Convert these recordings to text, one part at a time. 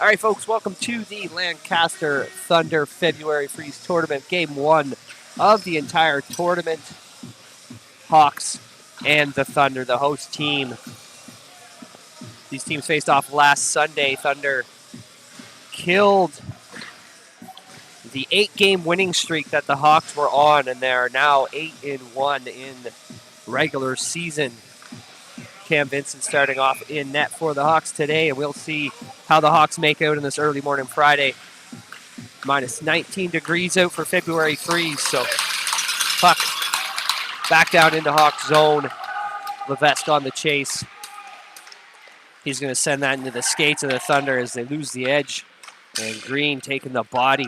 All right, folks, welcome to the Lancaster Thunder February Freeze Tournament, Game 1 of the entire tournament. Hawks and the Thunder, the host team. These teams faced off last Sunday. Thunder killed the 8-game winning streak that the Hawks were on, and they are now 8-1 in regular season. Cam Vincent starting off in net for the Hawks today, and we'll see how the Hawks make out in this early morning Friday. Minus 19 degrees out for February freeze, so puck back down into Hawks zone. Levesque on the chase. He's going to send that into the skates of the Thunder as they lose the edge. And Green taking the body.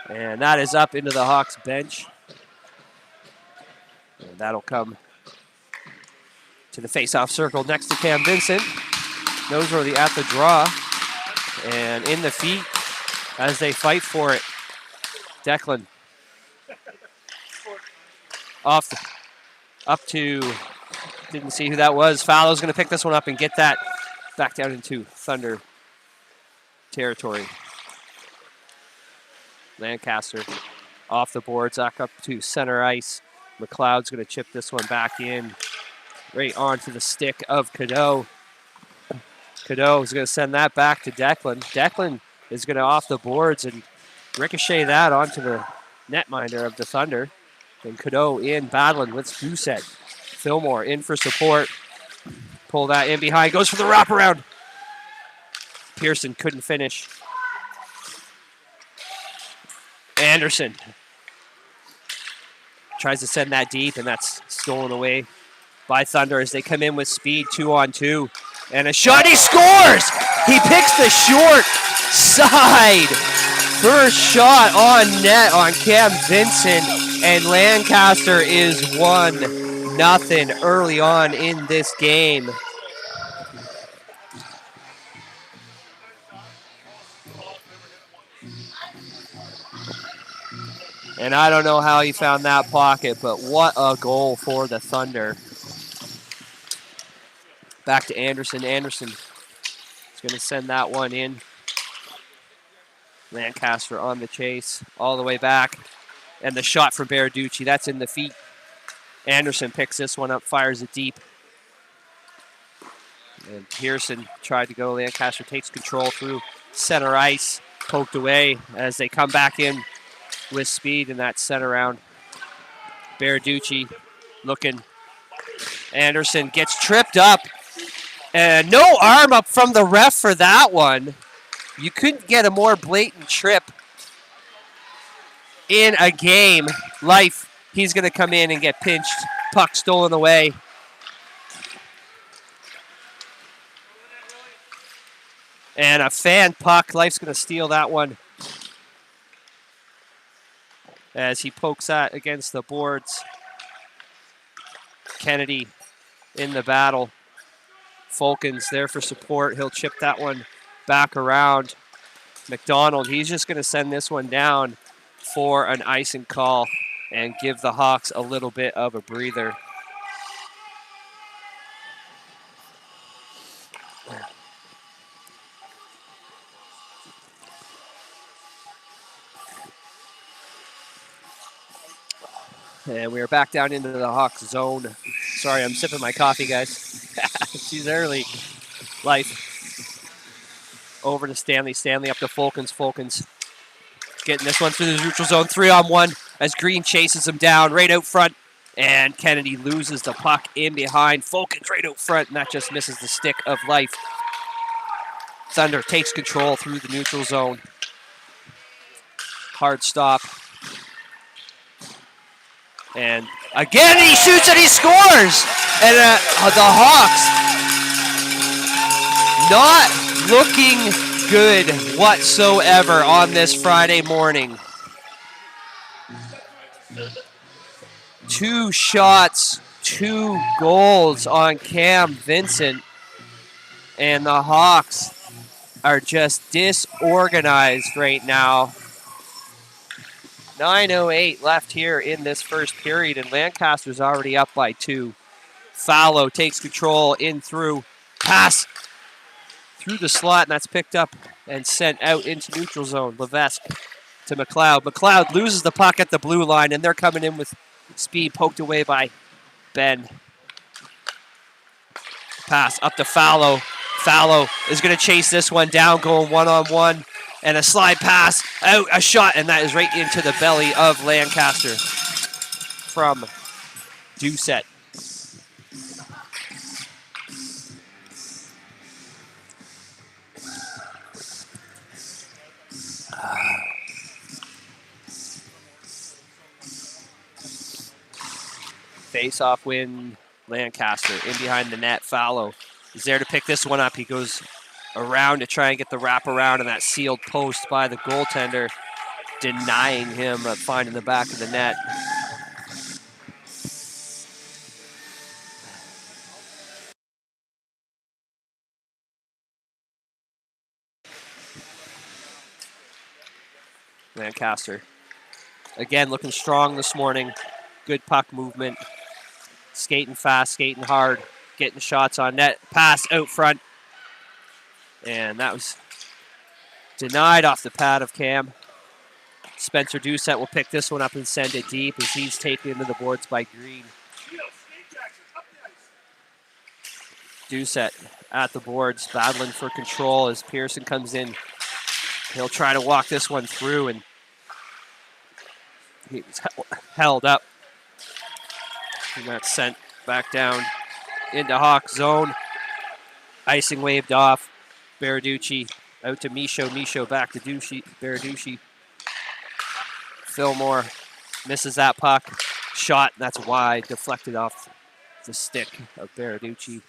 And that is up into the Hawks bench. And that'll come to the face-off circle next to Cam Vincent. Noseworthy at the draw. And in the feet as they fight for it. Declan. Up to, didn't see who that was. Fallow's going to pick this one up and get that back down into Thunder territory. Lancaster off the boards, back up to center ice. McLeod's going to chip this one back in, right onto the stick of Cadeau. Cadeau is going to send that back to Declan. Declan is going to off the boards and ricochet that onto the netminder of the Thunder. And Cadeau in battling with Doucette. Fillmore in for support. Pull that in behind. Goes for the wraparound. Pearson couldn't finish. Anderson tries to send that deep, and that's stolen away by Thunder as they come in with speed, 2-on-2. And a shot, he scores! He picks the short side. First shot on net on Cam Vincent, and Lancaster is 1-0 early on in this game. And I don't know how he found that pocket, but what a goal for the Thunder. Back to Anderson. Anderson is going to send that one in. Lancaster on the chase all the way back. And the shot from Baraducci, that's in the feet. Anderson picks this one up, fires it deep. And Pearson tried to go. Lancaster takes control through center ice. Poked away as they come back in with speed in that center round. Baraducci looking. Anderson gets tripped up. And no arm up from the ref for that one. You couldn't get a more blatant trip in a game. Life, he's going to come in and get pinched. Puck stolen away. And a fan puck. Life's going to steal that one as he pokes that against the boards. Kennedy in the battle. Fulkins there for support. He'll chip that one back around. McDonald, he's just going to send this one down for an icing call and give the Hawks a little bit of a breather. And we are back down into the Hawks zone. Sorry, I'm sipping my coffee, guys. She's early. Life. Over to Stanley. Stanley up to Fulkins. Fulkins getting this one through the neutral zone. 3-on-1 as Green chases him down right out front. And Kennedy loses the puck in behind. Fulkins right out front, and that just misses the stick of Life. Thunder takes control through the neutral zone. Hard stop. And again, he shoots and he scores! And the Hawks not looking good whatsoever on this Friday morning. 2 shots, 2 goals on Cam Vincent. And the Hawks are just disorganized right now. 9:08 left here in this first period, and Lancaster's already up by 2. Fallow takes control in through. Pass through the slot, and that's picked up and sent out into neutral zone. Levesque to McLeod. McLeod loses the puck at the blue line, and they're coming in with speed, poked away by Ben. Pass up to Fallow. Fallow is going to chase this one down, going one-on-one, and a slide pass, out, a shot, and that is right into the belly of Lancaster from Doucette. Face-off win, Lancaster in behind the net. Fallow is there to pick this one up. He goes around to try and get the wraparound, and that sealed post by the goaltender, denying him a find in the back of the net. Lancaster, again, looking strong this morning. Good puck movement. Skating fast, skating hard, getting shots on net. Pass out front. And that was denied off the pad of Cam. Spencer Doucette will pick this one up and send it deep as he's taken into the boards by Green. Doucette at the boards, battling for control as Pearson comes in. He'll try to walk this one through, and he's held up. And that's sent back down into Hawk zone. Icing waved off. Baraducci out to Michaud. Michaud back to Baraducci. Fillmore misses that puck. Shot, that's wide. Deflected off the stick of Baraducci.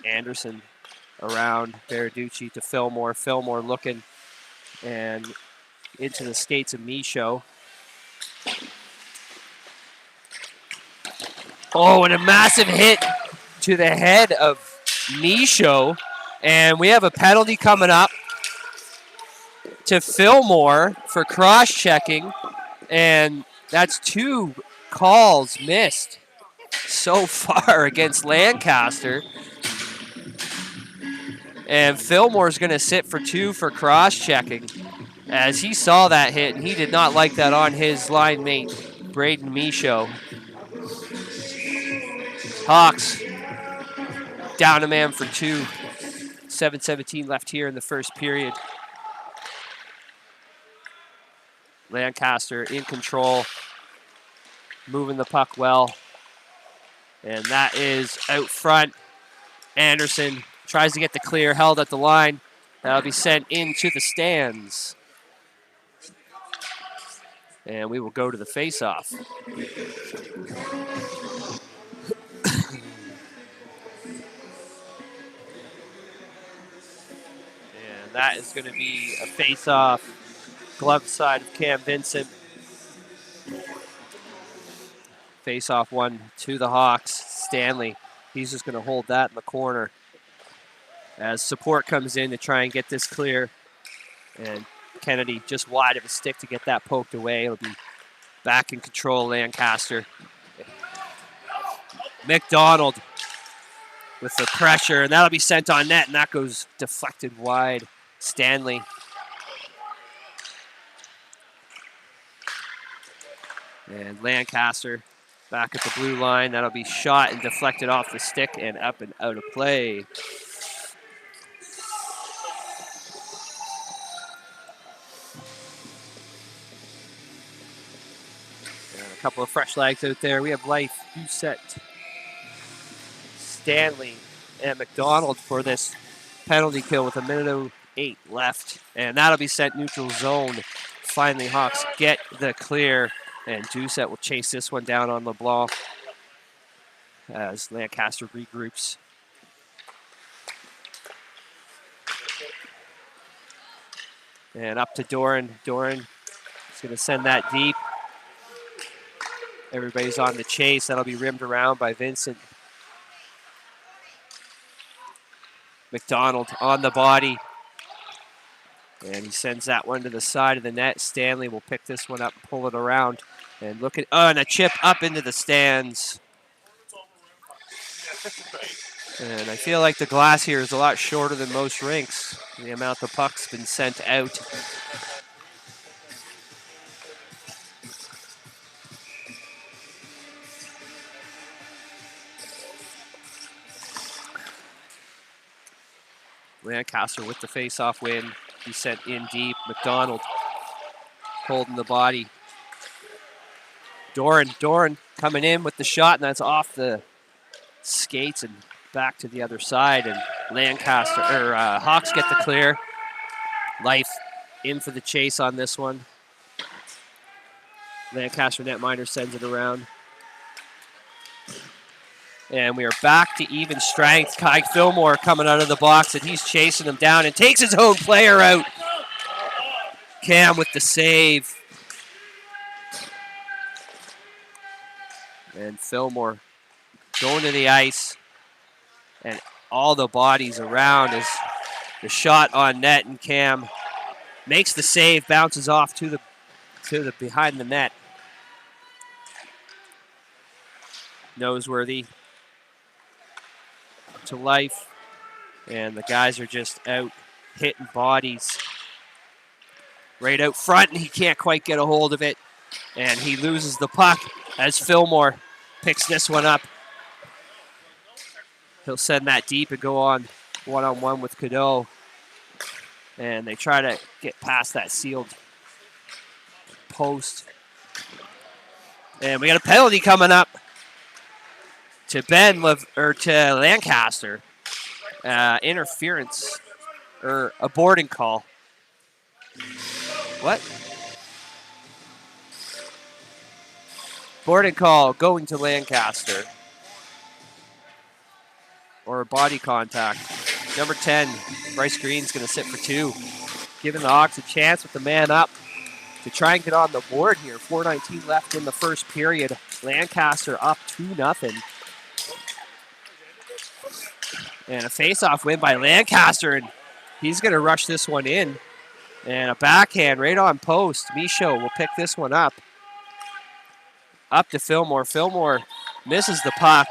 Anderson around Baraducci to Fillmore. Fillmore looking and into the skates of Michaud. Oh, and a massive hit to the head of Michaud. And we have a penalty coming up to Fillmore for cross-checking. And that's 2 calls missed so far against Lancaster. And Fillmore's going to sit for 2 for cross-checking as he saw that hit, and he did not like that on his line mate, Braden Michaud. Hawks down a man for 2. 7:17 left here in the first period. Lancaster in control, moving the puck well. And that is out front. Anderson tries to get the clear, held at the line. That'll be sent into the stands. And we will go to the face-off. And that is going to be a face-off, glove side of Cam Vincent. Face-off one to the Hawks. Stanley, he's just going to hold that in the corner as support comes in to try and get this clear. And Kennedy just wide of a stick to get that poked away. It'll be back in control, Lancaster. McDonald with the pressure, and that'll be sent on net, and that goes deflected wide. Stanley. And Lancaster back at the blue line. That'll be shot and deflected off the stick and up and out of play. And a couple of fresh legs out there. We have Life, Doucette, Stanley, and McDonald for this penalty kill with 1:08 left. And that'll be sent neutral zone. Finally, Hawks get the clear. And Doucette will chase this one down on LeBlanc as Lancaster regroups. And up to Doran. Doran is going to send that deep. Everybody's on the chase. That'll be rimmed around by Vincent. McDonald on the body. And he sends that one to the side of the net. Stanley will pick this one up and pull it around. And look at, and a chip up into the stands. And I feel like the glass here is a lot shorter than most rinks. The amount the puck's been sent out. Lancaster with the face-off win. He sent in deep. McDonald holding the body. Doran coming in with the shot, and that's off the skates and back to the other side. And Hawks get the clear. Life in for the chase on this one. Lancaster netminder sends it around. And we are back to even strength. Kai Fillmore coming out of the box, and he's chasing him down and takes his own player out. Cam with the save. And Fillmore going to the ice. And all the bodies around as the shot on net, and Cam makes the save, bounces off to the behind the net. Noseworthy to life, and the guys are just out hitting bodies right out front, and he can't quite get a hold of it, and he loses the puck as Fillmore picks this one up. He'll send that deep and go on one-on-one with Cadeau, and they try to get past that sealed post, and we got a penalty coming up to to Lancaster. Interference or a boarding call. What? Boarding call going to Lancaster. Or a body contact. Number 10, Bryce Green's going to sit for 2. Giving the Hawks a chance with the man up to try and get on the board here. 4:19 left in the first period. Lancaster up 2-0. And a face-off win by Lancaster, and he's going to rush this one in. And a backhand right on post. Michaud will pick this one up. Up to Fillmore. Fillmore misses the puck.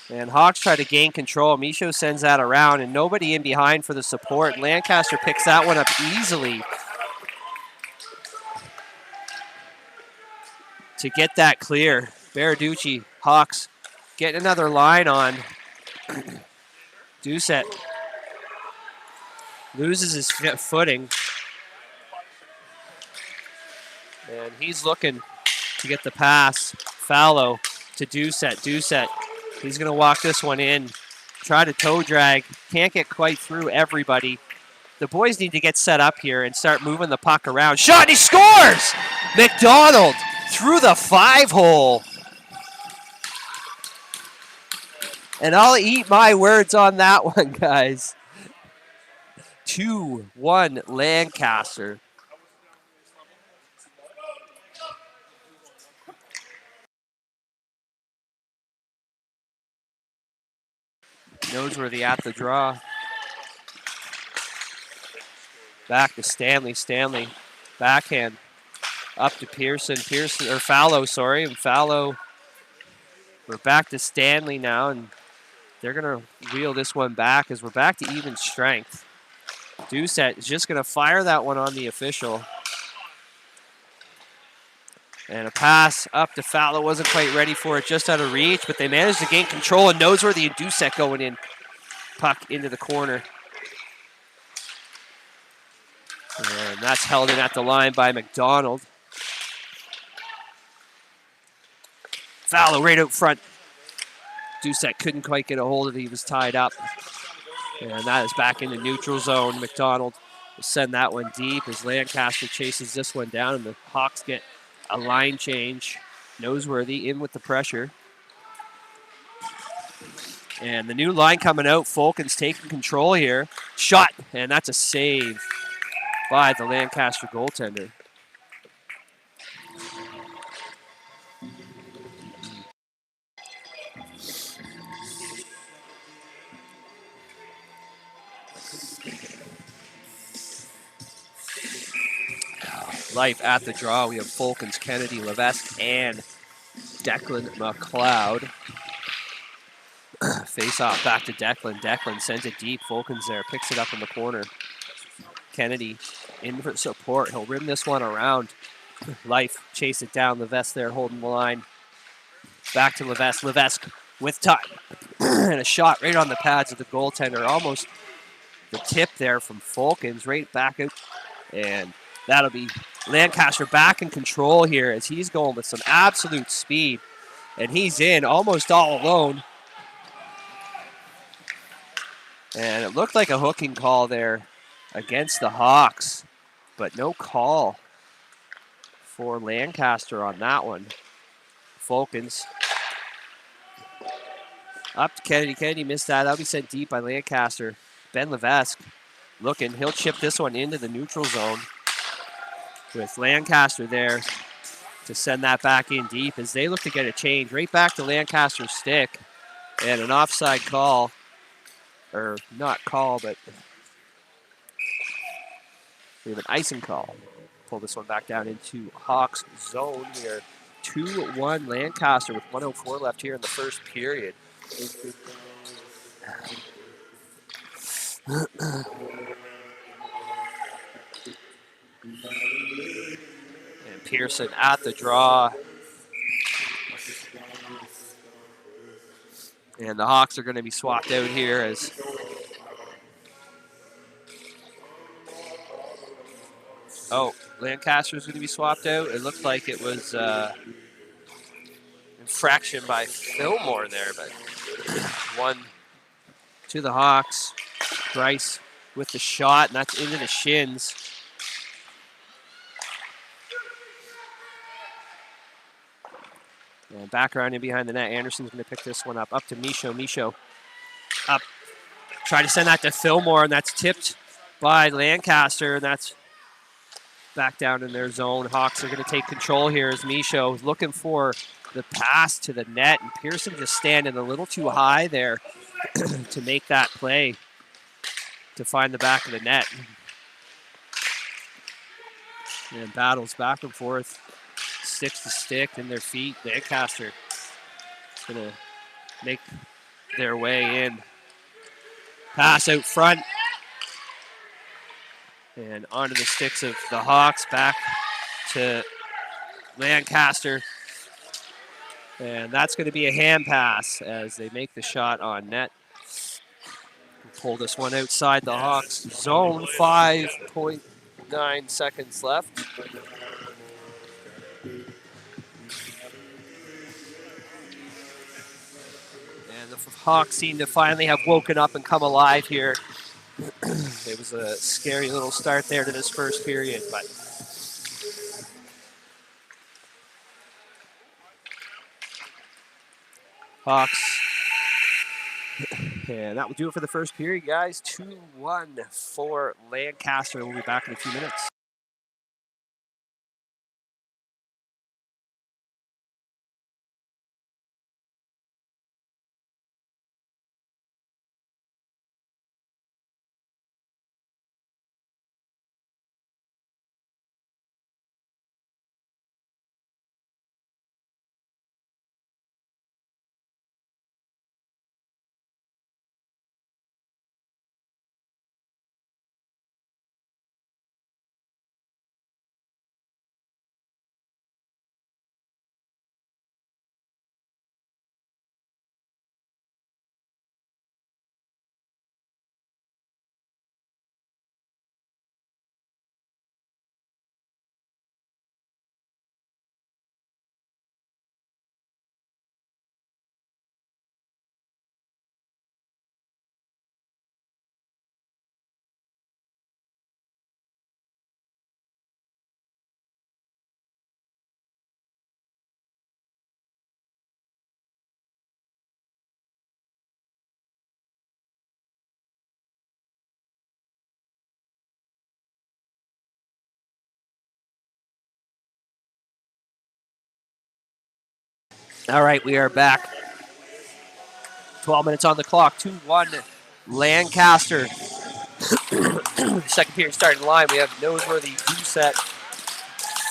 And Hawks try to gain control. Michaud sends that around, and nobody in behind for the support. Lancaster picks that one up easily to get that clear. Baraducci, Hawks, getting another line on. Doucette loses his footing. And he's looking to get the pass. Fallow to Doucette. Doucette, he's going to walk this one in. Try to toe drag. Can't get quite through everybody. The boys need to get set up here and start moving the puck around. Shot, and he scores! McDonald through the 5-hole. And I'll eat my words on that one, guys. 2-1 Lancaster. Noseworthy at the draw. Back to Stanley. Stanley, backhand. Up to Fallow, sorry. And Fallow, we're back to Stanley now, and they're going to wheel this one back as we're back to even strength. Doucette is just going to fire that one on the official. And a pass up to Fallow. Wasn't quite ready for it, just out of reach, but they managed to gain control, and Noseworthy and Doucette going in. Puck into the corner. And that's held in at the line by McDonald. Fallow right out front. Doucette couldn't quite get a hold of it. He was tied up. And that is back in the neutral zone. McDonald will send that one deep as Lancaster chases this one down, and the Hawks get a line change. Noseworthy in with the pressure. And the new line coming out. Fulton's taking control here. Shot, and that's a save by the Lancaster goaltender. Life at the draw. We have Fulkins, Kennedy, Levesque, and Declan McLeod. Face off back to Declan. Declan sends it deep. Fulkins there, picks it up in the corner. Kennedy in for support. He'll rim this one around. Life chase it down. Levesque there holding the line. Back to Levesque. Levesque with time. And a shot right on the pads of the goaltender. Almost the tip there from Fulkins right back out. And that'll be Lancaster back in control here as he's going with some absolute speed. And he's in almost all alone. And it looked like a hooking call there against the Hawks, but no call for Lancaster on that one. Fulkins up to Kennedy. Kennedy missed that. That'll be sent deep by Lancaster. Ben Levesque looking. He'll chip this one into the neutral zone with Lancaster there to send that back in deep as they look to get a change. Right back to Lancaster's stick and an offside call. Or not call, but we have an icing call. Pull this one back down into Hawks zone here. 2-1 Lancaster with 1:04 left here in the first period. And Pearson at the draw. And the Hawks are going to be swapped out here as Lancaster is going to be swapped out. It looked like it was infraction by Fillmore there, but one to the Hawks. Bryce with the shot, and that's into the shins. And back around in behind the net. Anderson's going to pick this one up. Up to Michaud. Michaud up. Try to send that to Fillmore, and that's tipped by Lancaster, and that's back down in their zone. Hawks are going to take control here as Michaud is looking for the pass to the net, and Pearson just standing a little too high there to make that play to find the back of the net. And battles back and forth. Sticks to stick in their feet. Lancaster is going to make their way in. Pass out front. And onto the sticks of the Hawks. Back to Lancaster. And that's going to be a hand pass as they make the shot on net. Pull this one outside the Hawks zone. 5.9 seconds left. And the Hawks seem to finally have woken up and come alive here. It was a scary little start there to this first period, but Hawks. And that will do it for the first period, guys. 2-1 for Lancaster. We'll be back in a few minutes. All right, we are back. 12 minutes on the clock. 2-1 Lancaster. Second period starting line. We have Noseworthy, Doucette,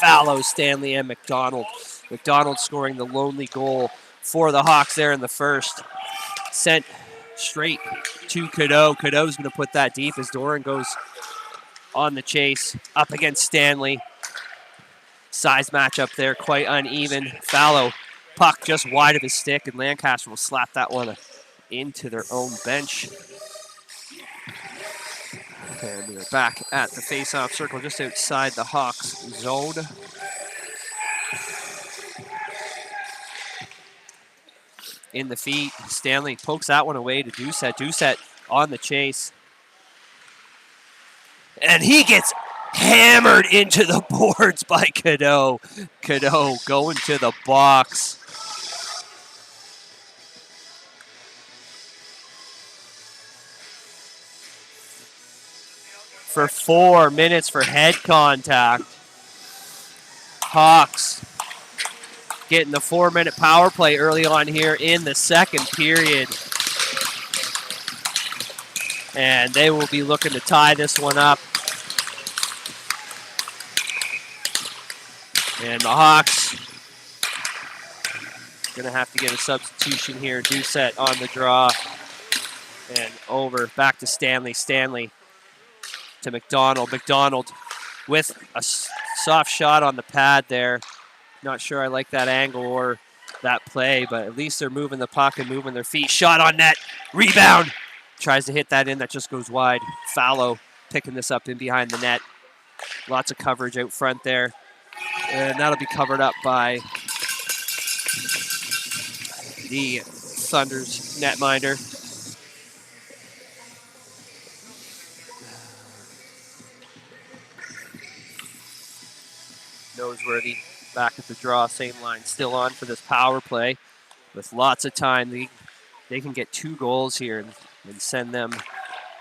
Fallow, Stanley, and McDonald. McDonald scoring the lonely goal for the Hawks there in the first. Sent straight to Cadeau. Cadeau's going to put that deep as Doran goes on the chase up against Stanley. Size matchup there, quite uneven. Fallow, puck just wide of his stick, and Lancaster will slap that one into their own bench. And we're back at the face-off circle just outside the Hawks zone. In the feet, Stanley pokes that one away to Doucette. Doucette on the chase. And he gets hammered into the boards by Cadeau. Cadeau going to the box. For 4 minutes for head contact. Hawks getting the 4-minute power play early on here in the second period. And they will be looking to tie this one up. And the Hawks going to have to get a substitution here. Doucette on the draw. And over, back to Stanley. Stanley to McDonald. McDonald with a soft shot on the pad there. Not sure I like that angle or that play, but at least they're moving the puck and moving their feet. Shot on net. Rebound. Tries to hit that in. That just goes wide. Fallow picking this up in behind the net. Lots of coverage out front there. And that'll be covered up by the Thunder's netminder. Noseworthy back at the draw, same line, still on for this power play with lots of time. They can get 2 goals here and send them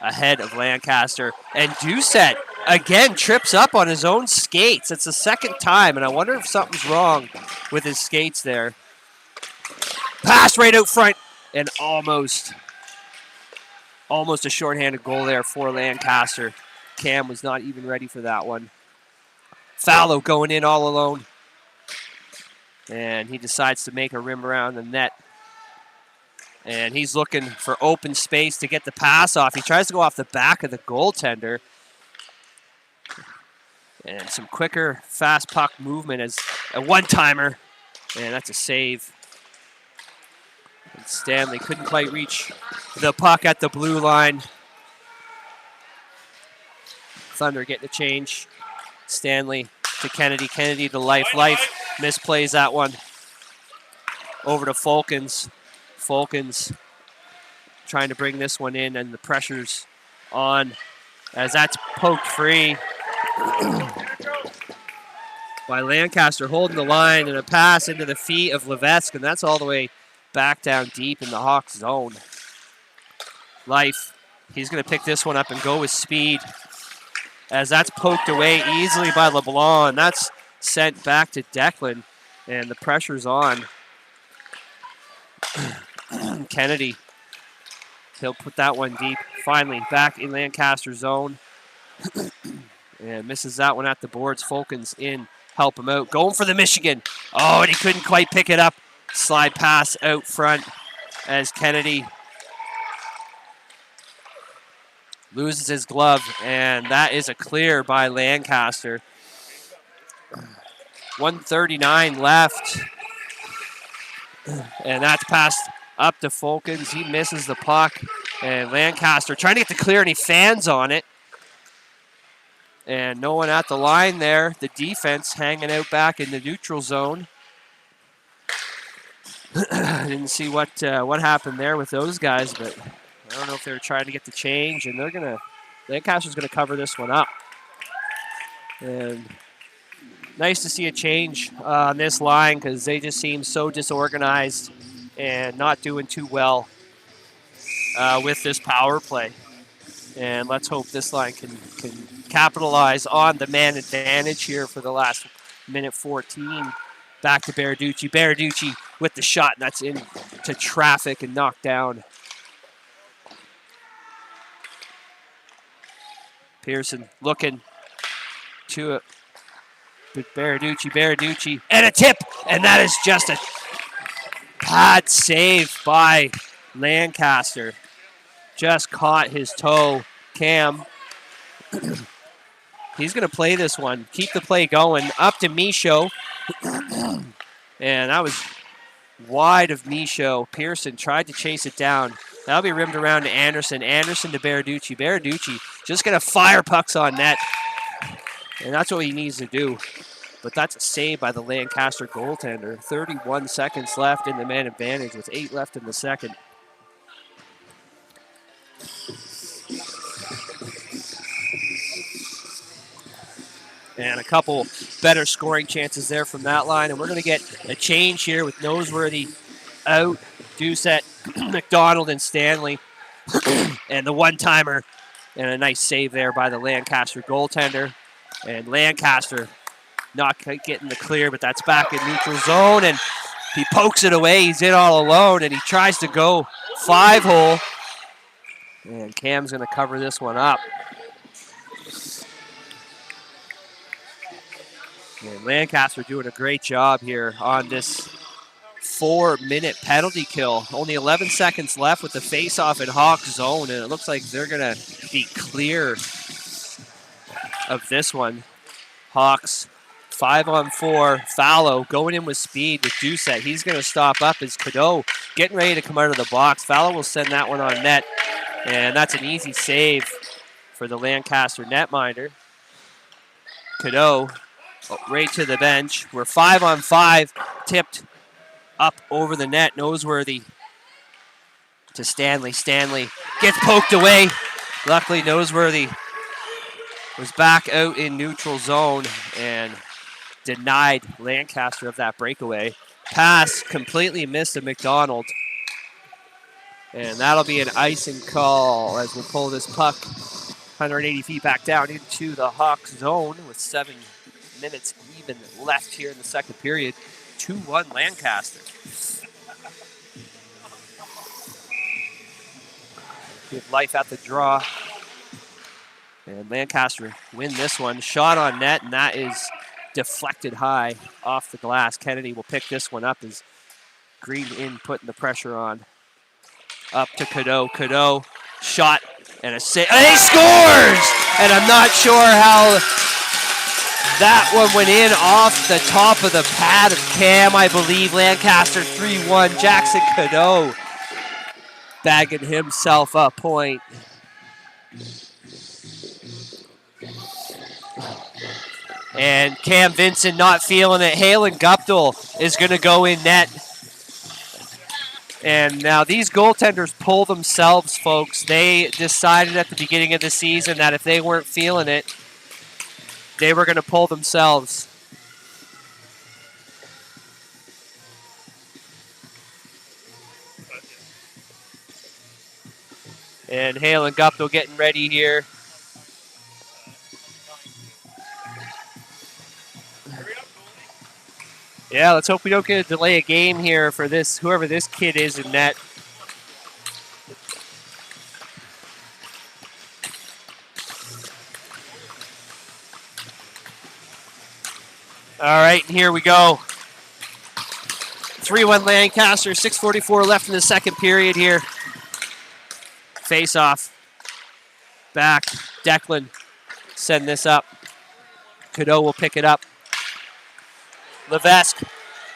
ahead of Lancaster. And Doucette, again, trips up on his own skates. It's the second time, and I wonder if something's wrong with his skates there. Pass right out front, and almost a shorthanded goal there for Lancaster. Cam was not even ready for that one. Fallow going in all alone. And he decides to make a rim around the net. And he's looking for open space to get the pass off. He tries to go off the back of the goaltender. And some quicker, fast puck movement as a one-timer. And that's a save. And Stanley couldn't quite reach the puck at the blue line. Thunder getting a change. Stanley to Kennedy. Kennedy to Life. Life misplays that one. Over to Fulkins. Fulkins trying to bring this one in, and the pressure's on as that's poked free by Lancaster, holding the line, and a pass into the feet of Levesque, and that's all the way back down deep in the Hawks zone. Life, he's going to pick this one up and go with speed as that's poked away easily by LeBlanc, and that's sent back to Declan, and the pressure's on. Kennedy, he'll put that one deep. Finally, back in Lancaster zone. And misses that one at the boards. Fulkins in, help him out. Going for the Michigan. Oh, and he couldn't quite pick it up. Slide pass out front as Kennedy loses his glove, and that is a clear by Lancaster. 1:39 left. And that's passed up to Fulkins. He misses the puck. And Lancaster trying to get the clear, and he fans on it. And no one at the line there. The defense hanging out back in the neutral zone. I didn't see what happened there with those guys, but I don't know if they were trying to get the change, and Lancaster's gonna cover this one up. And nice to see a change on this line because they just seem so disorganized and not doing too well with this power play. And let's hope this line can capitalize on the man advantage here for the last minute 14. Back to Baraducci. Baraducci with the shot, and that's into traffic and knocked down. Pearson looking to Baraducci, and a tip, and that is just a bad save by Lancaster. Just caught his toe. Cam, he's going to play this one. Keep the play going. Up to Michaud. And that was wide of Michaud. Pearson tried to chase it down. That'll be rimmed around to Anderson. Anderson to Baraducci. Baraducci just going to fire pucks on net. And that's what he needs to do. But that's a save by the Lancaster goaltender. 31 seconds left in the man advantage with 8 left in the second. And a couple better scoring chances there from that line. And we're going to get a change here with Noseworthy out, Doucette, McDonald, and Stanley. And the one-timer and a nice save there by the Lancaster goaltender. And Lancaster not getting the clear, but that's back in neutral zone. And he pokes it away. He's in all alone, and he tries to go 5-hole. And Cam's going to cover this one up. And Lancaster doing a great job here on this 4-minute penalty kill. Only 11 seconds left with the face-off in Hawks zone, and it looks like they're going to be clear of this one. Hawks 5-on-4. Fallow going in with speed with Doucette. He's going to stop up as Cadeau getting ready to come out of the box. Fallow will send that one on net, and that's an easy save for the Lancaster netminder. Cadeau right to the bench. We're 5-on-5, tipped up over the net. Noseworthy to Stanley. Stanley gets poked away. Luckily, Noseworthy was back out in neutral zone and denied Lancaster of that breakaway. Pass completely missed a McDonald. And that'll be an icing call as we pull this puck 180 feet back down into the Hawks zone with 7 minutes even left here in the second period. 2-1 Lancaster. Give life at the draw. And Lancaster win this one. Shot on net, and that is deflected high off the glass. Kennedy will pick this one up as Green in putting the pressure on. Up to Cadeau. Cadeau, shot and a save. And he scores! And I'm not sure how that one went in off the top of the pad of Cam, I believe. Lancaster 3-1. Jackson Cadeau bagging himself a point. And Cam Vincent not feeling it. Halen Guptill is going to go in net. And now these goaltenders pull themselves, folks. They decided at the beginning of the season that if they weren't feeling it, they were going to pull themselves. And Halen Guptill getting ready here. Yeah, let's hope we don't get a delay a game here for this, whoever this kid is in net. All right, and here we go. 3-1 Lancaster, 6:44 left in the second period here. Face off. Back, Declan, send this up. Cadeau will pick it up. Levesque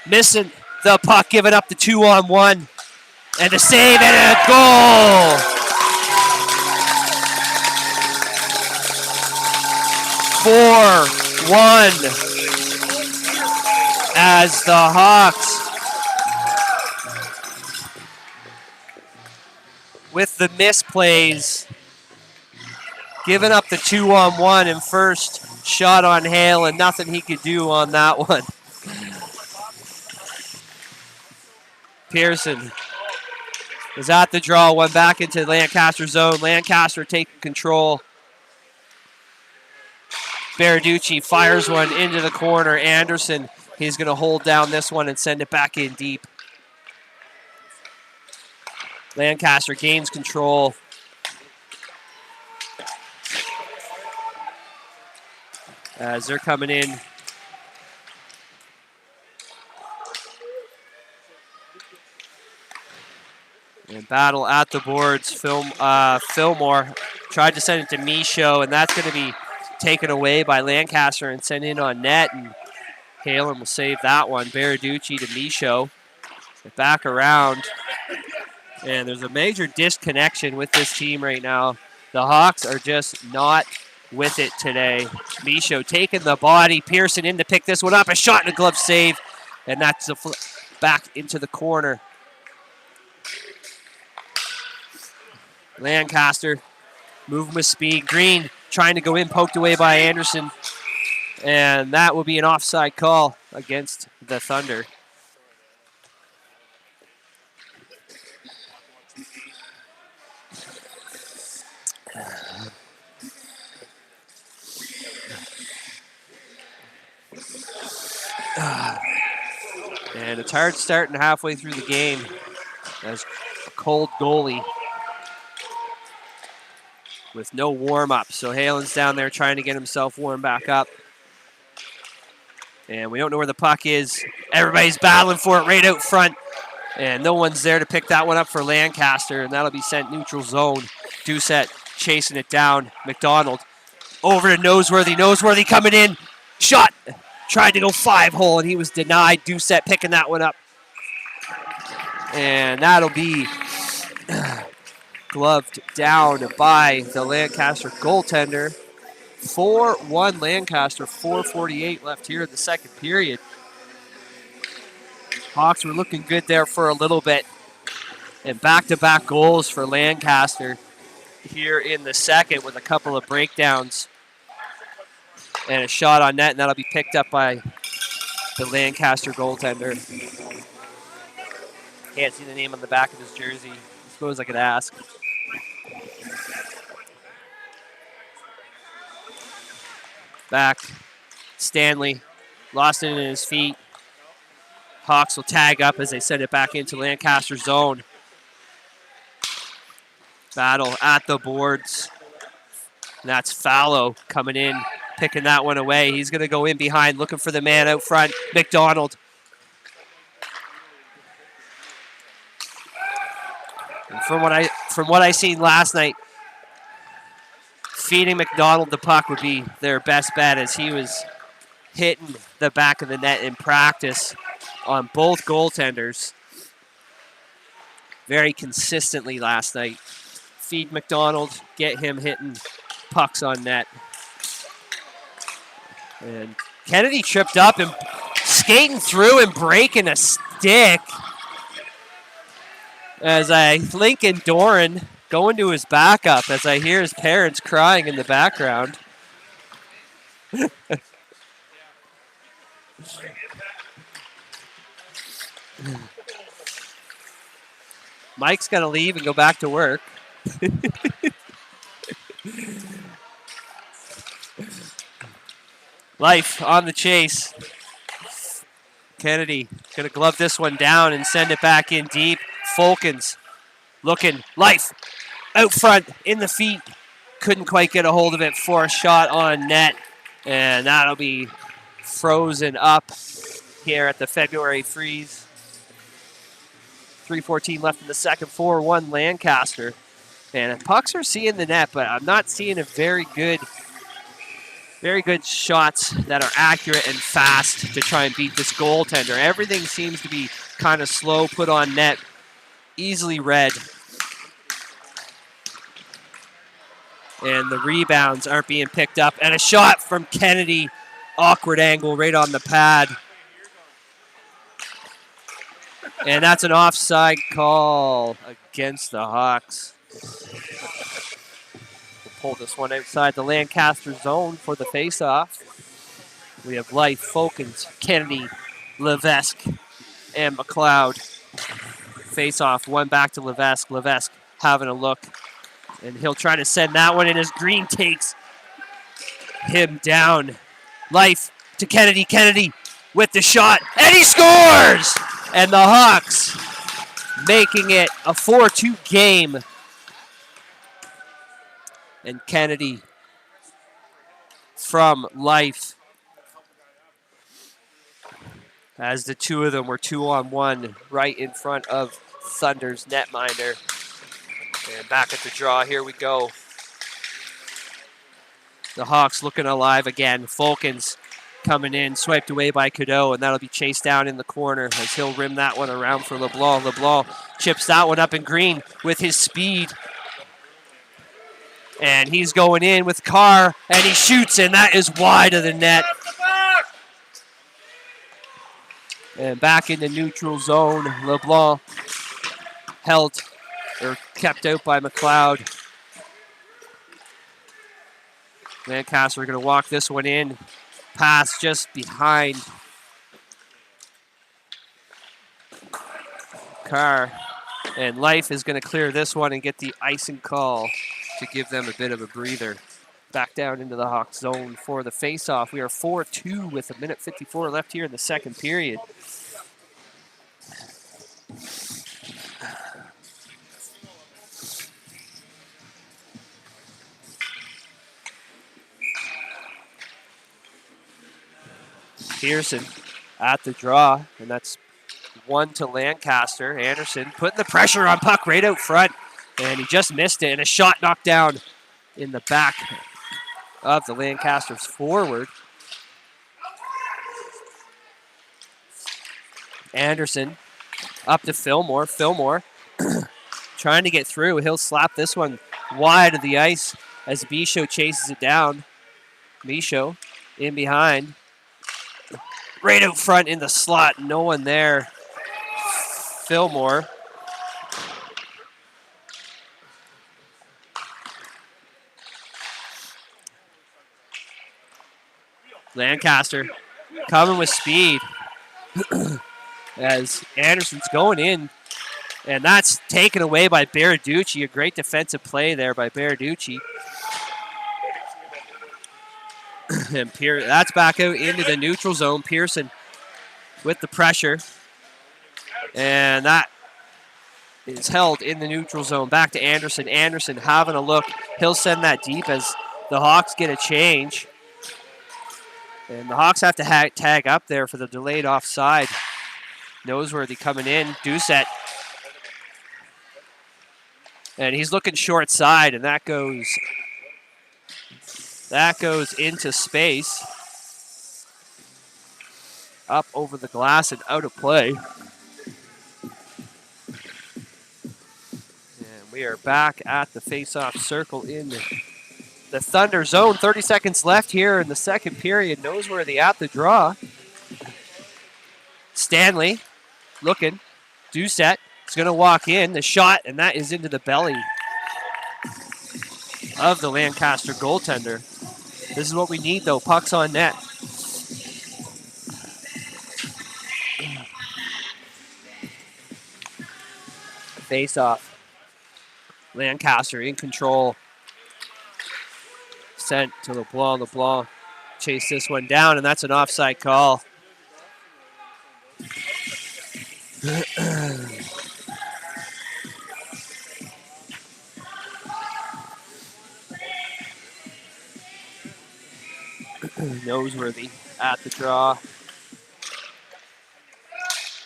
missing the puck, giving up the 2-on-1. And a save and a goal! (4-1) as the Hawks, with the misplays, giving up the 2-on-1 and first shot on Hale, and nothing he could do on that one. Pearson is at the draw, one back into Lancaster zone. Lancaster taking control. Baraducci fires one into the corner. Anderson, he's going to hold down this one and send it back in deep. Lancaster gains control. As they're coming in And battle at the boards. Fillmore tried to send it to Michaud, and that's going to be taken away by Lancaster and sent in on net. And Halen will save that one. Baraducci to Michaud. Back around. And there's a major disconnection with this team right now. The Hawks are just not with it today. Michaud taking the body. Pearson in to pick this one up. A shot and a glove save. And that's the back into the corner. Lancaster moving with speed. Green trying to go in, poked away by Anderson. And that will be an offside call against the Thunder. And it's hard starting halfway through the game as a cold goalie with no warm-up. So Halen's down there trying to get himself warmed back up. And we don't know where the puck is. Everybody's battling for it right out front. And no one's there to pick that one up for Lancaster. And that'll be sent neutral zone. Doucette chasing it down. McDonald over to Noseworthy. Noseworthy coming in. Shot. Tried to go 5-hole and he was denied. Doucette picking that one up. And that'll be gloved down by the Lancaster goaltender. 4-1 Lancaster, 4:48 left here in the second period. Hawks were looking good there for a little bit. And back-to-back goals for Lancaster here in the second with a couple of breakdowns. And a shot on net, and that'll be picked up by the Lancaster goaltender. Can't see the name on the back of his jersey. I suppose I could ask. Back. Stanley lost it in his feet. Hawks will tag up as they send it back into Lancaster zone. Battle at the boards. And that's Fallow coming in, picking that one away. He's going to go in behind, looking for the man out front, McDonald. And from what I seen last night, feeding McDonald the puck would be their best bet, as he was hitting the back of the net in practice on both goaltenders very consistently last night. Feed McDonald, get him hitting pucks on net. And Kennedy tripped up and skating through and breaking a stick as Lincoln Doran going to his backup as I hear his parents crying in the background. Mike's going to leave and go back to work. Life on the chase. Kennedy going to glove this one down and send it back in deep. Fulkins looking. Life out front in the feet. Couldn't quite get a hold of it for a shot on net. And that'll be frozen up here at the February Freeze. 3:14 left in the second. 4-1 Lancaster. And pucks are seeing the net, but I'm not seeing a very good shots that are accurate and fast to try and beat this goaltender. Everything seems to be kind of slow, put on net, easily read. And the rebounds aren't being picked up. And a shot from Kennedy. Awkward angle right on the pad. And that's an offside call against the Hawks. We'll pull this one outside the Lancaster zone for the face-off. We have Life, Fulkins, Kennedy, Levesque, and McLeod. Face-off, one back to Levesque. Levesque having a look. And he'll try to send that one in as Green takes him down. Life to Kennedy. Kennedy with the shot. And he scores! And the Hawks making it a 4-2 game. And Kennedy from Life. As the two of them were 2-on-1 right in front of Thunder's netminder. And back at the draw, here we go. The Hawks looking alive again. Fulkins coming in, swiped away by Cadeau, and that'll be chased down in the corner as he'll rim that one around for LeBlanc. LeBlanc chips that one up in green with his speed. And he's going in with Carr, and he shoots, and that is wide of the net. And back in the neutral zone, LeBlanc held or kept out by McLeod. Lancaster going to walk this one in. Pass just behind Carr. And Life is going to clear this one and get the icing call to give them a bit of a breather. Back down into the Hawks zone for the face-off. We are 4-2 with 1:54 left here in the second period. Pearson at the draw, and that's one to Lancaster. Anderson putting the pressure on puck right out front, and he just missed it, and a shot knocked down in the back of the Lancasters forward. Anderson up to Fillmore. Fillmore trying to get through. He'll slap this one wide of the ice as Michaud chases it down. Michaud in behind. Right out front in the slot. No one there. Fillmore. Lancaster coming with speed as Anderson's going in, and that's taken away by Baraducci. A great defensive play there by Baraducci. And that's back out into the neutral zone. Pearson with the pressure, and that is held in the neutral zone. Back to Anderson. Anderson having a look. He'll send that deep as the Hawks get a change. And the Hawks have to tag up there for the delayed offside. Noseworthy coming in. Doucette. And he's looking short side, and that goes into space. Up over the glass and out of play. And we are back at the face-off circle in the Thunder zone. 30 seconds left here in the second period. Noseworthy at the draw. Stanley looking. Doucette is going to walk in. The shot, and that is into the belly of the Lancaster goaltender. This is what we need, though. Pucks on net. Face off. Lancaster in control. Sent to LeBlanc. LeBlanc chased this one down, and that's an offside call. Noseworthy at the draw.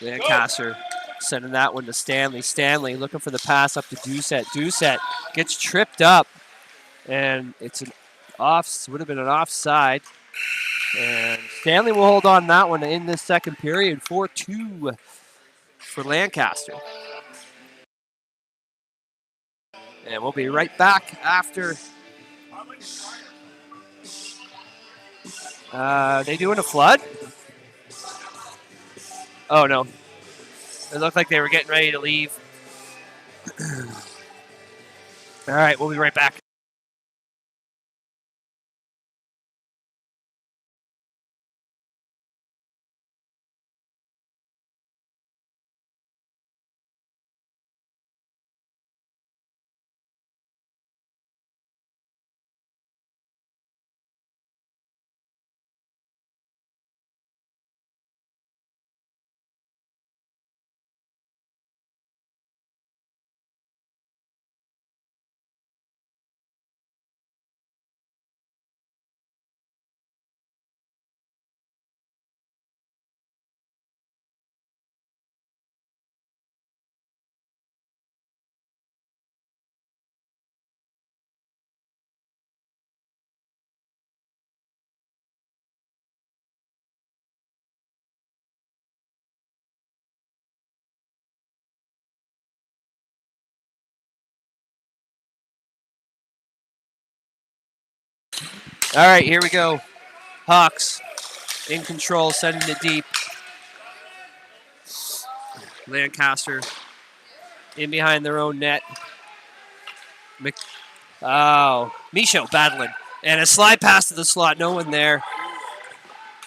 Lancaster sending that one to Stanley. Stanley looking for the pass up to Doucette. Doucette gets tripped up, and it's an would have been an offside. And Stanley will hold on that one in this second period. 4-2 for Lancaster. And we'll be right back after. They doing a flood? Oh, no. It looked like they were getting ready to leave. All right, we'll be right back. All right, here we go. Hawks in control, sending it deep. Lancaster in behind their own net. Michaud battling. And a slide pass to the slot, no one there.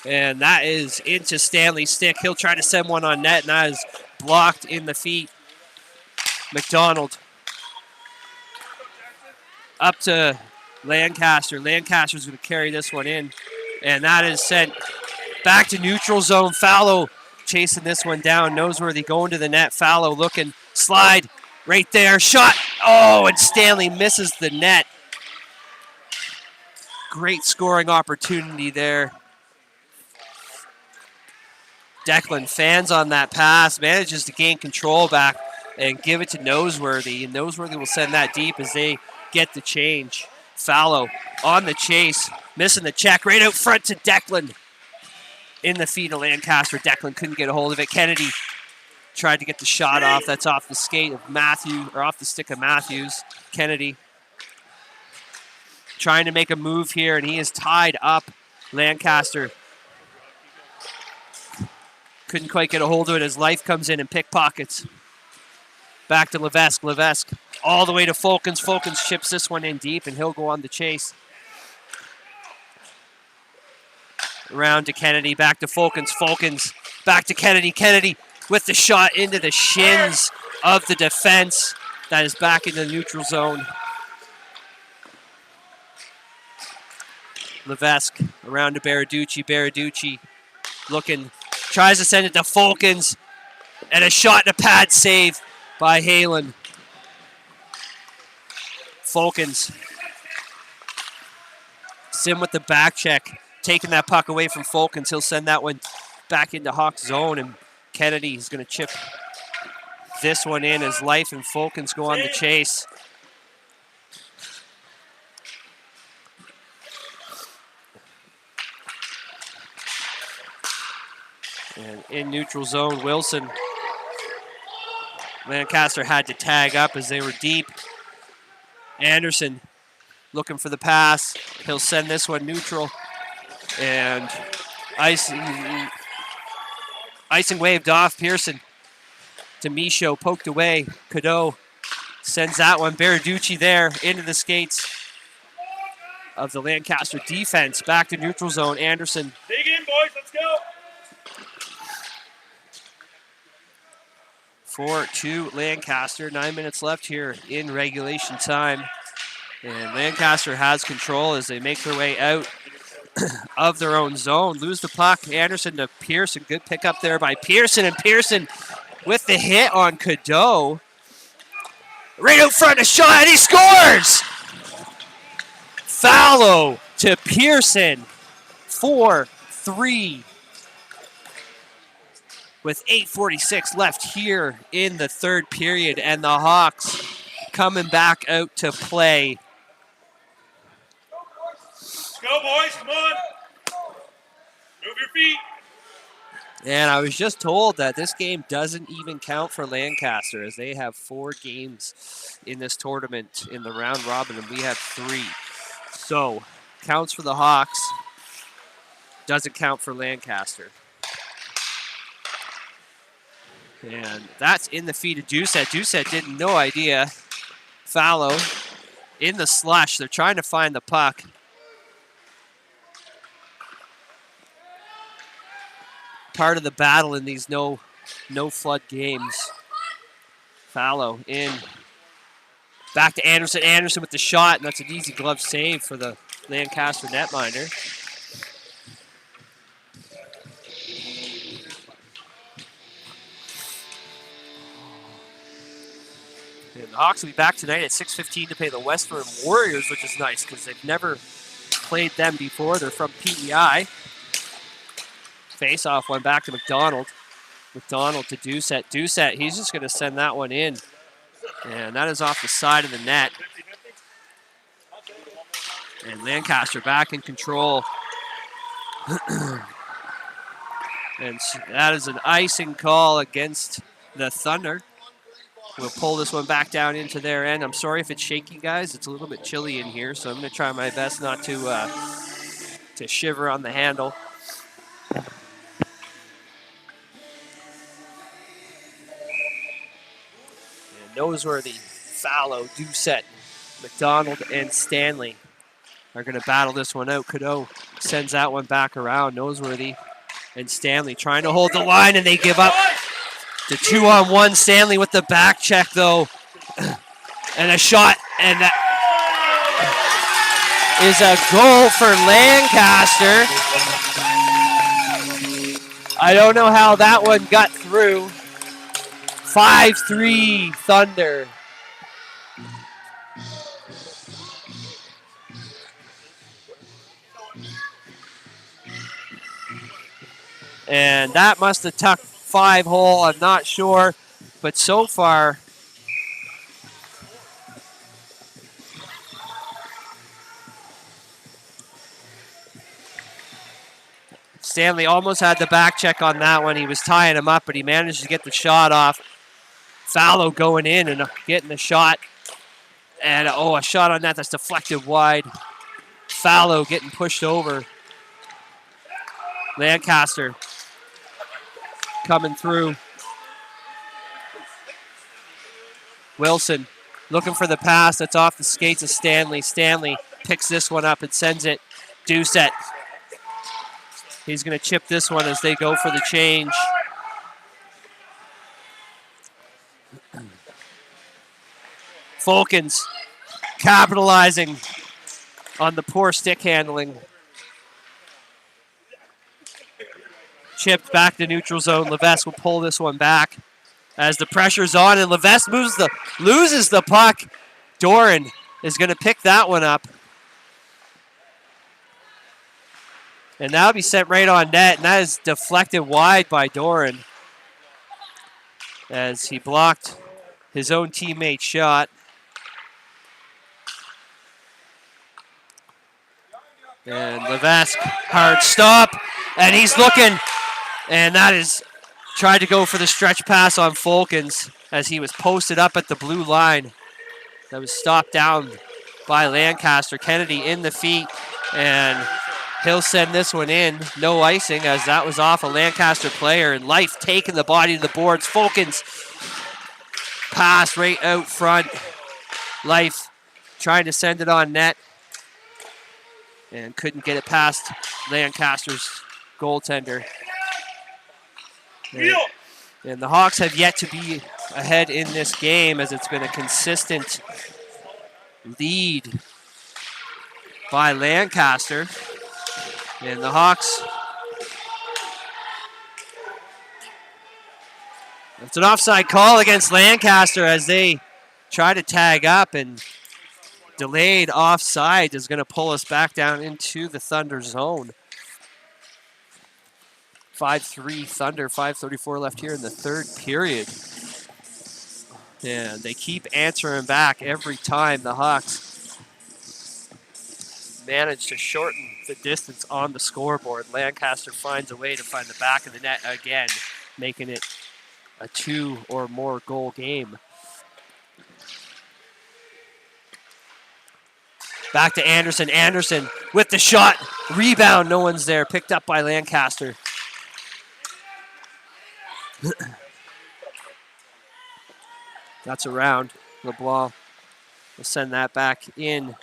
And that is into Stanley's stick. He'll try to send one on net, and that is blocked in the feet. McDonald up to Lancaster. Lancaster's going to carry this one in, and that is sent back to neutral zone. Fallow chasing this one down. Noseworthy going to the net. Fallow looking, slide right there. Shot. Oh, and Stanley misses the net. Great scoring opportunity there. Declan fans on that pass, manages to gain control back and give it to Noseworthy. And Noseworthy will send that deep as they get the change. Fallow on the chase, missing the check right out front to Declan. In the feet of Lancaster. Declan couldn't get a hold of it. Kennedy tried to get the shot off. That's off the skate of Matthews, or off the stick of Matthews. Kennedy trying to make a move here, and he is tied up. Lancaster couldn't quite get a hold of it as Life comes in and pickpockets. Back to Levesque. Levesque all the way to Folkens. Folkens chips this one in deep, and he'll go on the chase. Around to Kennedy, back to Folkens. Folkens back to Kennedy. Kennedy with the shot into the shins of the defense. That is back in the neutral zone. Levesque around to Baraducci. Baraducci looking, tries to send it to Folkens. And a shot and a pad save by Halen. Folkens. Sim with the back check. Taking that puck away from Folkens. He'll send that one back into Hawks zone. And Kennedy is going to chip this one in as Life and Folkens go on the chase. And in neutral zone, Wilson. Lancaster had to tag up as they were deep. Anderson looking for the pass. He'll send this one neutral. And icing waved off. Pearson to Michaud, poked away. Cadeau sends that one. Baraducci there into the skates of the Lancaster defense. Back to neutral zone. Anderson. Dig in, boys. Let's go. 4-2 Lancaster. 9 minutes left here in regulation time. And Lancaster has control as they make their way out of their own zone. Lose the puck. Anderson to Pearson. Good pickup there by Pearson. And Pearson with the hit on Cadeau. Right out front, a shot, and he scores! Fallow to Pearson. 4-3. With 8:46 left here in the third period. And the Hawks coming back out to play. Go, boys. Come on. Move your feet. And I was just told that this game doesn't even count for Lancaster as they have 4 games in this tournament in the round robin, and we have 3. So, counts for the Hawks, doesn't count for Lancaster. And that's in the feet of Doucette. Doucette did no idea. Fallow in the slush. They're trying to find the puck. Part of the battle in these no flood games. Fallow in. Back to Anderson. Anderson with the shot, and that's an easy glove save for the Lancaster netminder. And the Hawks will be back tonight at 6:15 to play the Western Warriors, which is nice because they've never played them before. They're from PEI. Face-off one back to McDonald. McDonald to Doucette. Doucette, he's just going to send that one in. And that is off the side of the net. And Lancaster back in control. And that is an icing call against the Thunder. We'll pull this one back down into their end. I'm sorry if it's shaky, guys. It's a little bit chilly in here, so I'm going to try my best not to shiver on the handle. And Noseworthy, Fallow, Doucette, McDonald, and Stanley are going to battle this one out. Cadeau sends that one back around. Noseworthy and Stanley trying to hold the line, and they give up. The 2-on-1, Stanley with the back check, though. And a shot, and that is a goal for Lancaster. I don't know how that one got through. 5-3 Thunder. And that must have tucked 5-hole, I'm not sure. But so far, Stanley almost had the back check on that one. He was tying him up, but he managed to get the shot off. Fallow going in and getting the shot. And, a shot on that that's deflected wide. Fallow getting pushed over. Lancaster coming through. Wilson looking for the pass. That's off the skates of Stanley. Stanley picks this one up and sends it. Doucette. He's going to chip this one as they go for the change. Fulkins capitalizing on the poor stick handling. Chipped back to neutral zone. Levesque will pull this one back as the pressure's on, and Levesque loses the puck. Doran is going to pick that one up. And that'll be sent right on net, and that is deflected wide by Doran as he blocked his own teammate's shot. And Levesque, hard stop, and he's looking, and that is tried to go for the stretch pass on Fulkins as he was posted up at the blue line. That was stopped down by Lancaster. Kennedy in the feet, and he'll send this one in. No icing as that was off a Lancaster player, and Life taking the body to the boards. Fulkins pass right out front. Life trying to send it on net and couldn't get it past Lancaster's goaltender. And the Hawks have yet to be ahead in this game as it's been a consistent lead by Lancaster. And the Hawks, it's an offside call against Lancaster as they try to tag up, and delayed offside is going to pull us back down into the Thunder zone. 5-3 Thunder, 5:34 left here in the third period. And they keep answering back every time. The Hawks manage to shorten the distance on the scoreboard. Lancaster finds a way to find the back of the net again, making it a 2 or more goal game. Back to Anderson. Anderson with the shot. Rebound, no one's there. Picked up by Lancaster. That's around. LeBlanc will send that back in.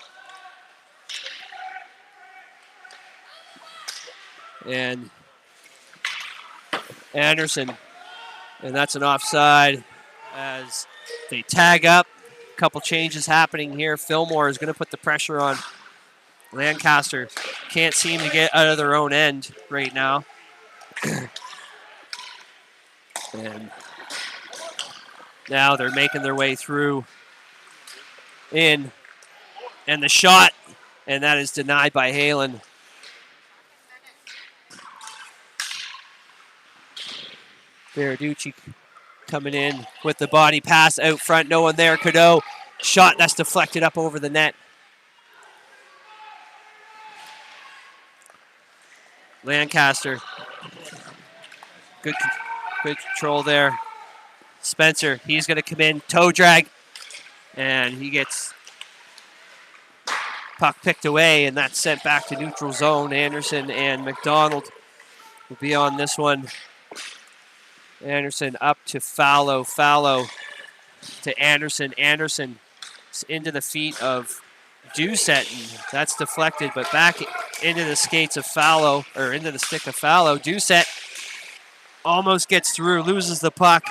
And Anderson. And that's an offside as they tag up. A couple changes happening here. Fillmore is going to put the pressure on. Lancaster can't seem to get out of their own end right now. And now they're making their way through in. And the shot, and that is denied by Halen. Verducci coming in with the body pass out front. No one there. Cadeau. Shot that's deflected up over the net. Lancaster. Good control there. Spencer, he's going to come in, toe drag, and he gets puck picked away, and that's sent back to neutral zone. Anderson and McDonald will be on this one. Anderson up to Fallow. Fallow to Anderson. Anderson into the feet of Doucette. That's deflected, but back into the skates of Fallow, or into the stick of Fallow. Doucette almost gets through, loses the puck.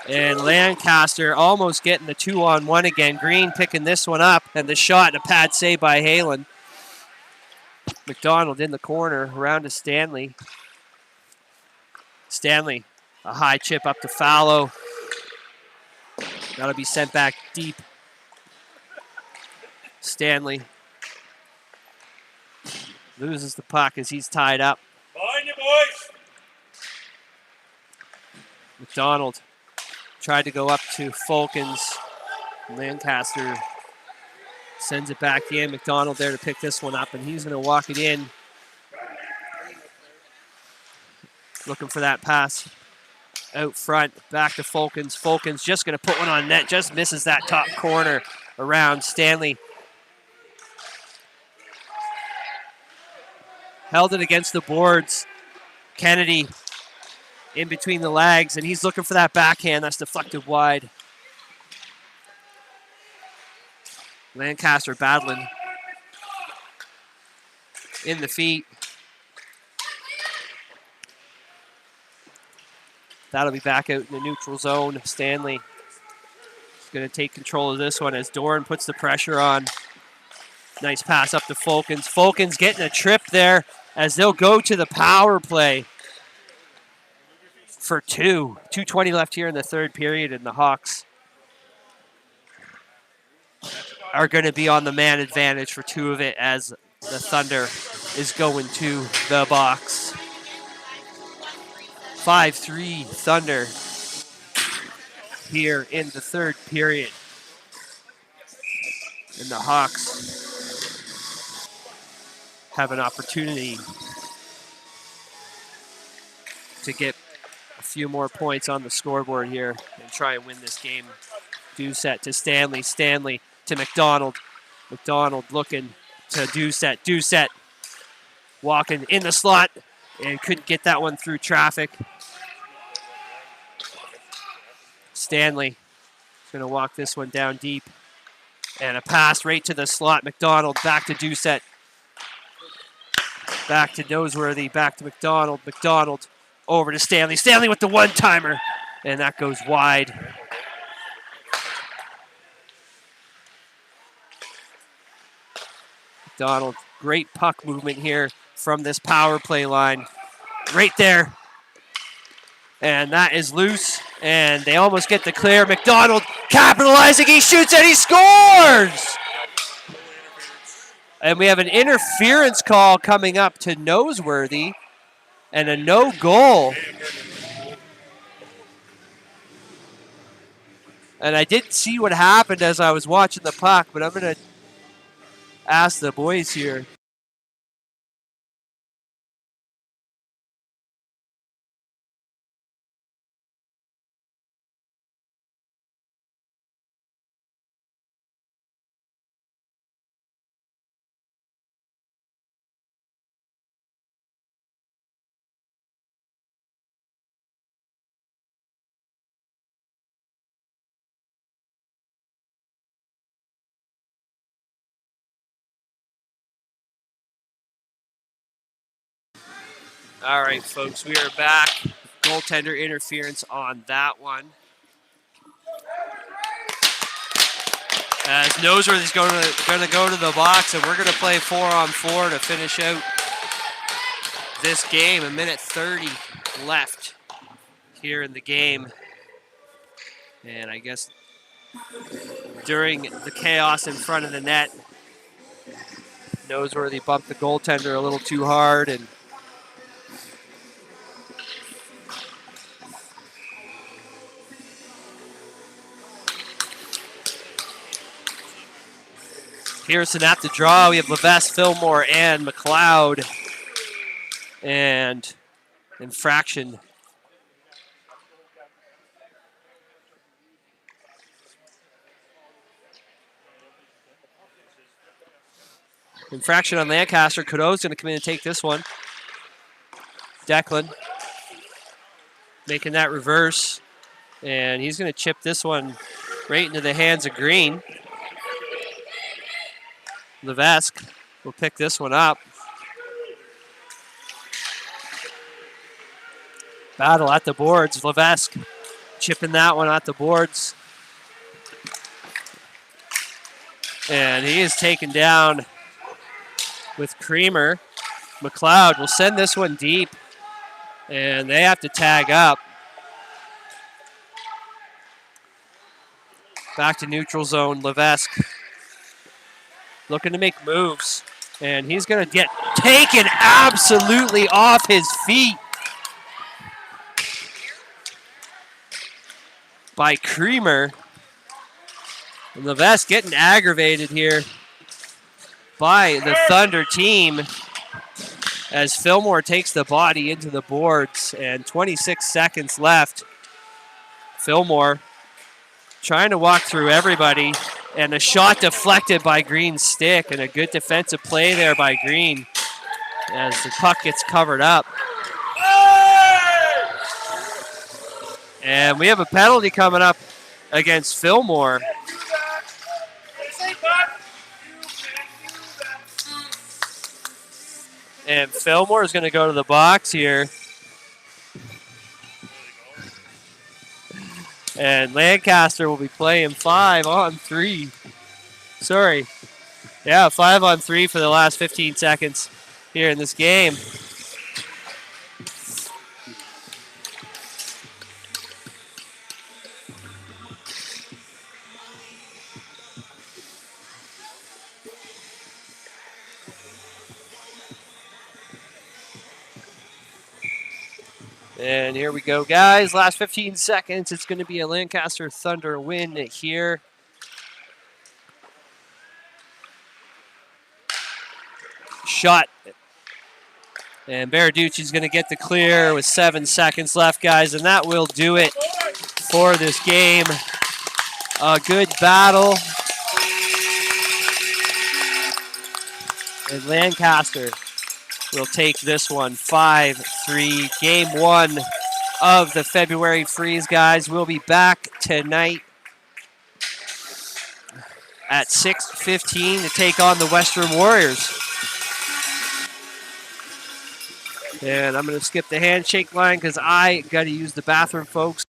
And Lancaster almost getting the 2-on-1 again. Green picking this one up, and the shot and a pad save by Halen. McDonald in the corner, around to Stanley. Stanley, a high chip up to Fallow. That'll be sent back deep. Stanley loses the puck as he's tied up. Behind you, boys. McDonald tried to go up to Fulkins. Lancaster sends it back in. McDonald there to pick this one up, and he's going to walk it in. Looking for that pass out front, back to Fulkins. Fulkins just going to put one on net, just misses that top corner around Stanley. Held it against the boards. Kennedy in between the legs, and he's looking for that backhand. That's deflected wide. Lancaster battling in the feet. That'll be back out in the neutral zone. Stanley is going to take control of this one as Doran puts the pressure on. Nice pass up to Fulkins. Fulkins getting a trip there as they'll go to the power play for 2. 2:20 left here in the third period, and the Hawks are going to be on the man advantage for 2 of it as the Thunder is going to the box. 5-3 Thunder here in the third period. And the Hawks have an opportunity to get a few more points on the scoreboard here and try and win this game. Doucette to Stanley. Stanley to McDonald. McDonald looking to Doucette. Doucette walking in the slot and couldn't get that one through traffic. Stanley is going to walk this one down deep. And a pass right to the slot. McDonald back to Doucette. Back to Noseworthy. Back to McDonald. McDonald over to Stanley. Stanley with the one-timer. And that goes wide. McDonald, great puck movement here from this power play line. Right there. And that is loose. And they almost get the clear. McDonald capitalizing. He shoots and he scores! And we have an interference call coming up to Noseworthy. And a no goal. And I didn't see what happened as I was watching the puck, but I'm going to ask the boys here. All right, folks, we are back. Goaltender interference on that one. As Noseworthy's going to go to the box, and we're going to play 4-on-4 to finish out this game. 1:30 left here in the game. And I guess during the chaos in front of the net, Noseworthy bumped the goaltender a little too hard, and Pearson at the draw. We have Levesque, Fillmore, and McLeod. And infraction Infraction on Lancaster. Cadeau's going to come in and take this one. Declan making that reverse. And he's going to chip this one right into the hands of Green. Levesque will pick this one up. Battle at the boards. Levesque chipping that one at the boards. And he is taken down with Creamer. McLeod will send this one deep. And they have to tag up. Back to neutral zone. Levesque looking to make moves. And he's going to get taken absolutely off his feet by Creamer. And Levesque getting aggravated here by the Thunder team as Fillmore takes the body into the boards. And 26 seconds left. Fillmore trying to walk through everybody. And a shot deflected by Green's stick. And a good defensive play there by Green as the puck gets covered up. And we have a penalty coming up against Fillmore. And Fillmore is going to go to the box here. And Lancaster will be playing 5-on-3. Sorry. Yeah, 5-on-3 for the last 15 seconds here in this game. And here we go, guys. Last 15 seconds. It's going to be a Lancaster Thunder win here. Shot. And Baraducci's going to get the clear with 7 seconds left, guys. And that will do it for this game. A good battle. And Lancaster will take this one 5-3. Game 1 of the February Freeze, guys. We'll be back tonight at 6:15 to take on the Western Warriors. And I'm going to skip the handshake line because I got to use the bathroom, folks.